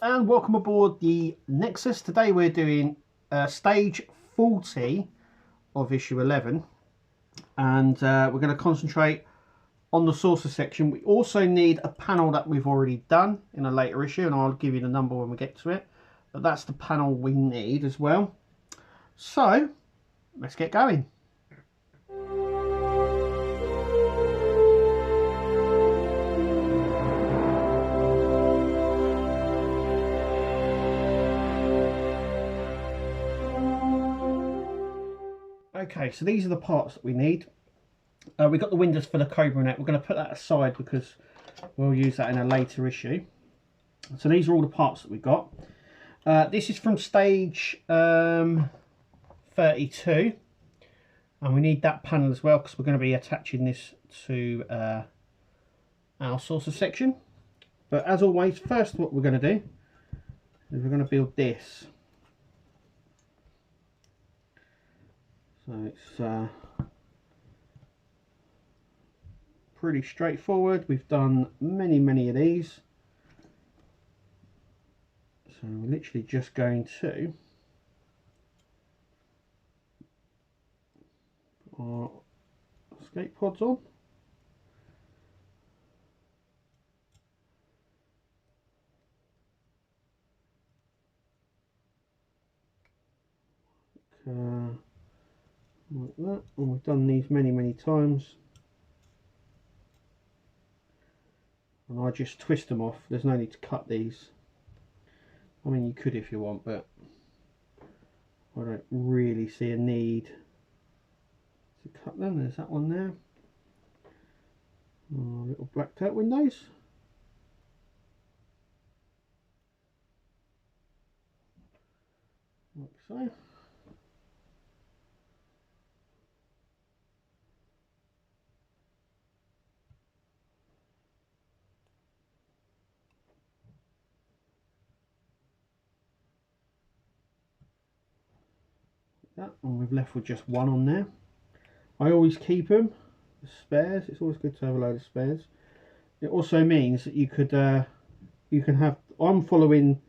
and welcome aboard the Nexus. Today we're doing stage 40 of issue 11, and we're going to concentrate on the saucer section. We also need a panel that we've already done in a later issue, and I'll give you the number when we get to it, but that's the panel we need as well. So let's get going. Okay, so these are the parts that we need. We've got the windows for the Cobra net. We're going to put that aside because we'll use that in a later issue. So these are all the parts that we've got. This is from stage 32. And we need that panel as well because we're going to be attaching this to our saucer section. But as always, first what we're going to do is we're going to build this. So it's pretty straightforward. We've done many of these. So we're literally just going to put our escape pods on. Like that, and we've done these many times, and I just twist them off. There's no need to cut these. I mean, you could if you want, but I don't really see a need to cut them. There's that one there. Little blacked out windows. Like so. That, and we've left with just one on there. I always keep them as spares. It's always good to have a load of spares. It also means that you can have. I'm following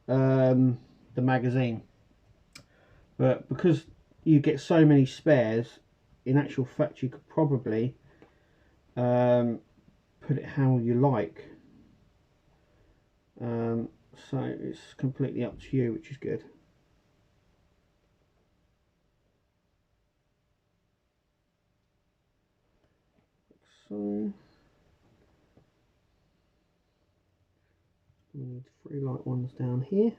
the magazine, but because you get so many spares, in actual fact you could probably put it how you like. So it's completely up to you, which is good. So we need 3 light ones down here.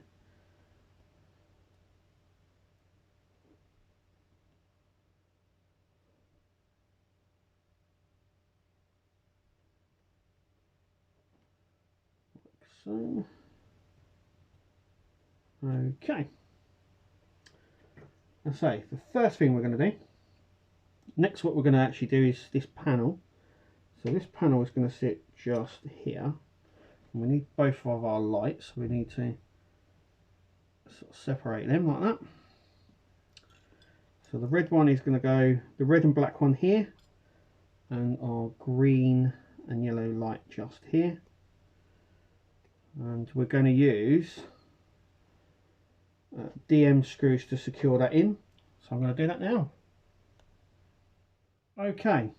Like so. Okay. I say the first thing we're going to do. Next, what we're going to actually do is this panel. So this panel is going to sit just here. And we need both of our lights. We need to sort of separate them like that. So the red one is going to go, the red and black one here, and our green and yellow light just here. And we're going to use DM screws to secure that in. So I'm going to do that now. Okay,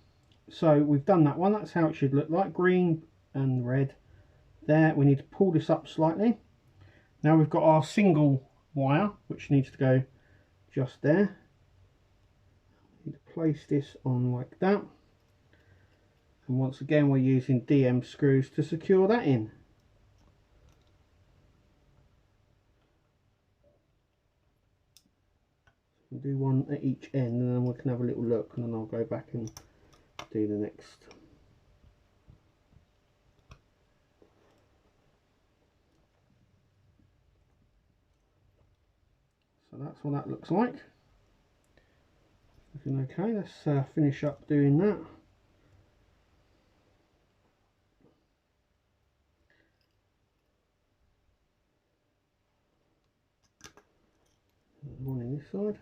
so we've done that one. That's how it should look like, green and red. There, we need to pull this up slightly. Now we've got our single wire, which needs to go just there. We need to place this on like that. And once again, we're using DM screws to secure that in. We'll do one at each end, and then we can have a little look, and then I'll go back and do the next. So that's what that looks like. Looking okay. Let's finish up doing that. One on this side.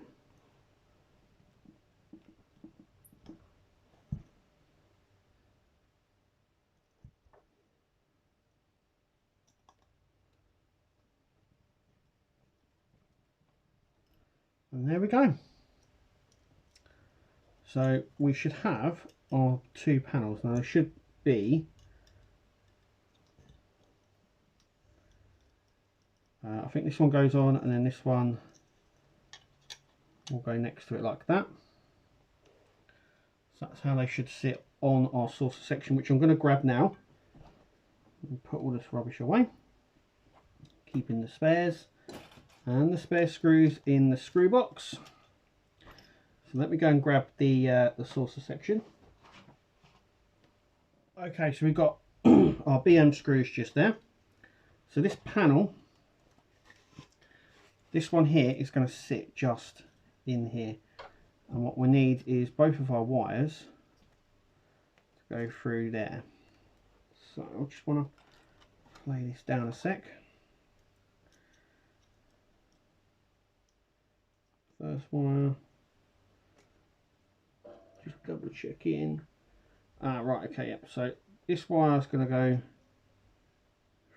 And there we go. So we should have our 2 panels. Now there should be I think this one goes on, and then this one will go next to it like that. So that's how they should sit on our saucer section, which I'm going to grab now and put all this rubbish away, keeping the spares and the spare screws in the screw box. So let me go and grab the saucer section. Okay, so we've got our BM screws just there. So this panel, this one here, is going to sit just in here, and what we need is both of our wires to go through there. So I just want to lay this down a sec. First wire, just double check in. Right, okay, yep. So this wire is going to go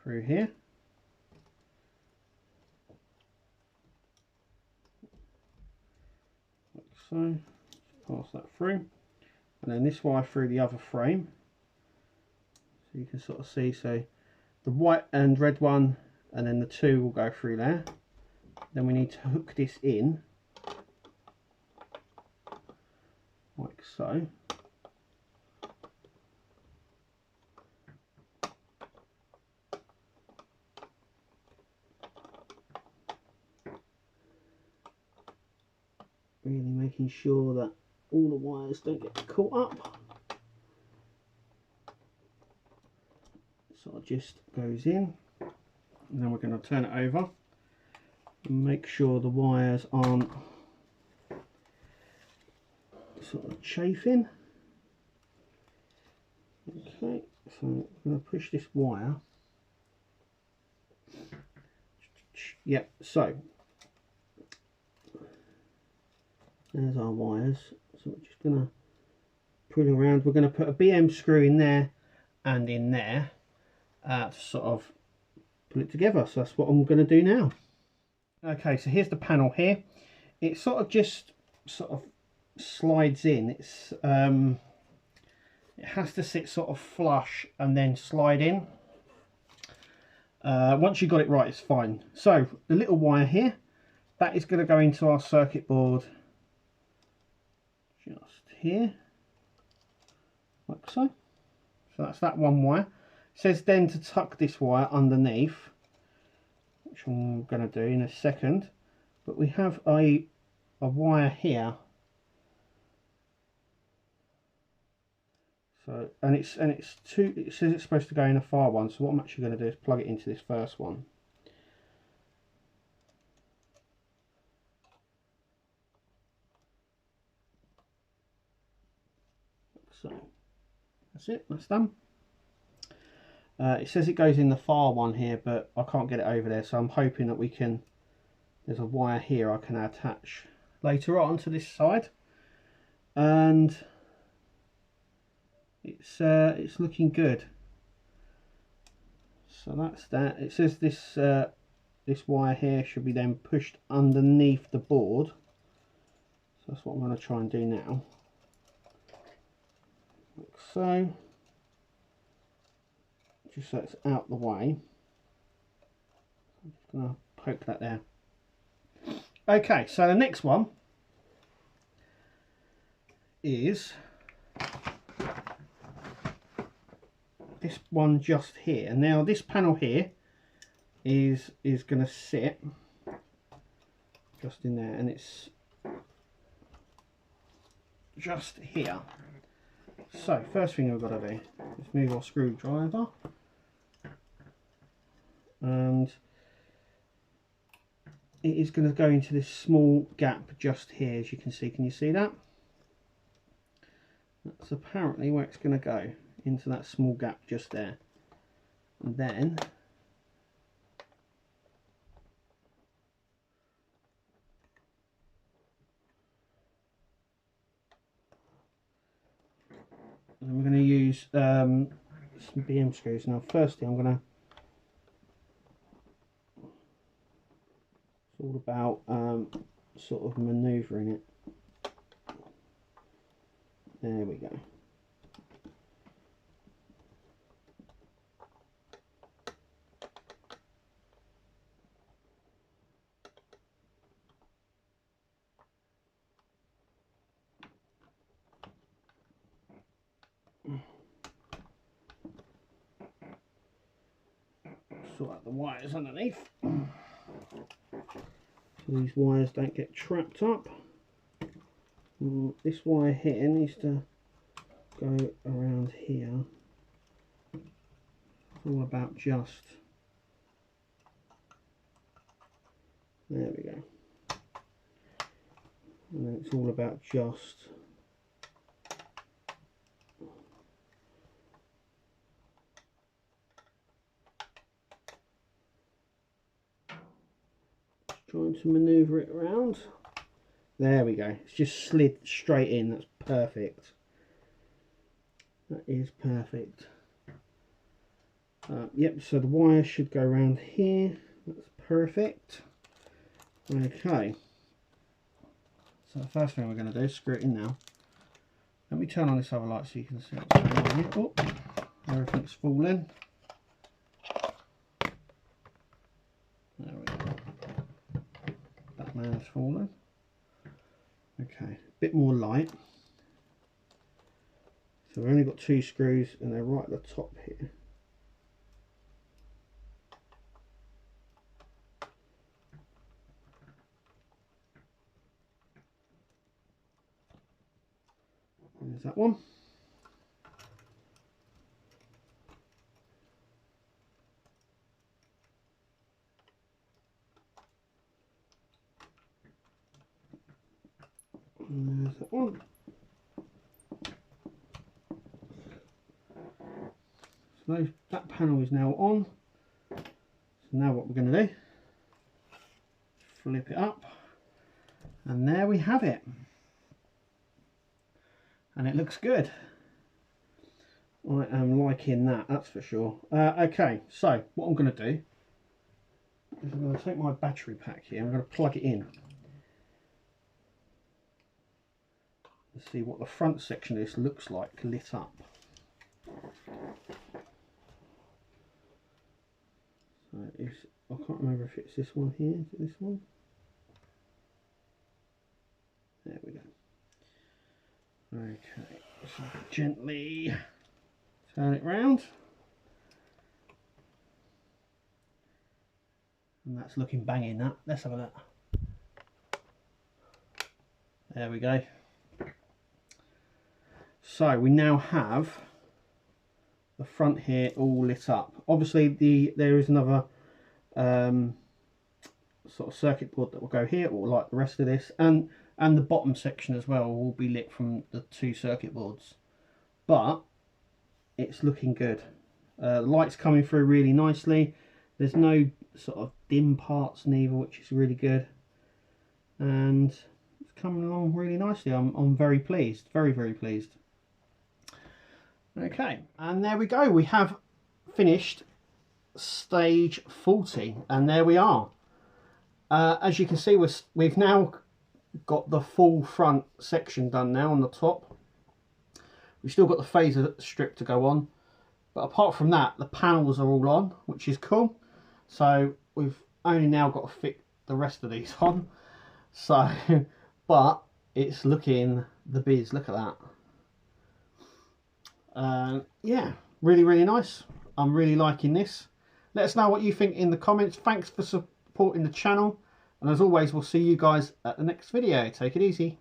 through here. Like so. Just pass that through. And then this wire through the other frame. So you can sort of see, so the white and red one, and then the 2 will go through there. Then we need to hook this in, like so. Really making sure that all the wires don't get caught up. So it just goes in, and then we're going to turn it over and make sure the wires aren't sort of chafing. Okay, so I'm going to push this wire. Yep, so there's our wires. So we're just going to pull around. We're going to put a BM screw in there and in there to sort of put it together. So that's what I'm going to do now. Okay, so here's the panel here. It sort of just sort of slides in. It's it has to sit sort of flush and then slide in. Once you've got it right, it's fine. So the little wire here, that is going to go into our circuit board just here, like so. So that's that one wire. It says then to tuck this wire underneath, which I'm going to do in a second. But we have a wire here. So it says it's supposed to go in a far one. So what I'm actually going to do is plug it into this first one. So that's it, that's done. It says it goes in the far one here, but I can't get it over there, so I'm hoping that we can, there's a wire here I can attach later on to this side, and it's looking good. So that's that. It says this this wire here should be then pushed underneath the board, so that's what I'm going to try and do now, like so, just so it's out the way. I'm just going to poke that there. Okay, so the next one is this one just here. And now this panel here is going to sit just in there, and it's just here. So first thing we've got to do is move our screwdriver, and it is going to go into this small gap just here, as you can see. Can you see that? That's apparently where it's going to go, into that small gap just there. And then we're going to use some BM screws. Now firstly I'm going to, it's all about sort of manoeuvring it. There we go. Sort out the wires underneath, so these wires don't get trapped up. This wire here needs to go around here. It's all about just. There we go. And then it's all about just trying to manoeuvre it around. There we go. It's just slid straight in. That's perfect. That is perfect. Yep, so the wire should go around here. That's perfect. Okay. So the first thing we're going to do is screw it in now. Let me turn on this other light so you can see what's going on here. Oh, everything's falling. There we go. That man's fallen. Okay, a bit more light. So we've only got 2 screws and they're right at the top here. There's that one. And there's that one. So that panel is now on. So now what we're going to do, flip it up, and there we have it. And it looks good. I am liking that, that's for sure. Okay, so what I'm going to do is I'm going to take my battery pack here, I'm going to plug it in and see what the front section of this looks like lit up. So I can't remember if it's this one here, is it this one? There we go. Okay, so gently turn it round, and that's looking banging. That, let's have a look. There we go. So we now have the front here all lit up. Obviously there is another sort of circuit board that will go here, or like the rest of this, and the bottom section as well will be lit from the 2 circuit boards, but it's looking good. The light's coming through really nicely. There's no sort of dim parts neither, which is really good, and it's coming along really nicely. I'm very pleased, very pleased. Okay, and there we go, we have finished stage 40, and there we are. As you can see, we've now got the full front section done now on the top. We've still got the phaser strip to go on, but apart from that, the panels are all on, which is cool. So we've only now got to fit the rest of these on. So, but it's looking the biz. Look at that. Yeah, really nice. I'm really liking this. Let us know what you think in the comments. Thanks for supporting the channel. And as always, we'll see you guys at the next video. Take it easy.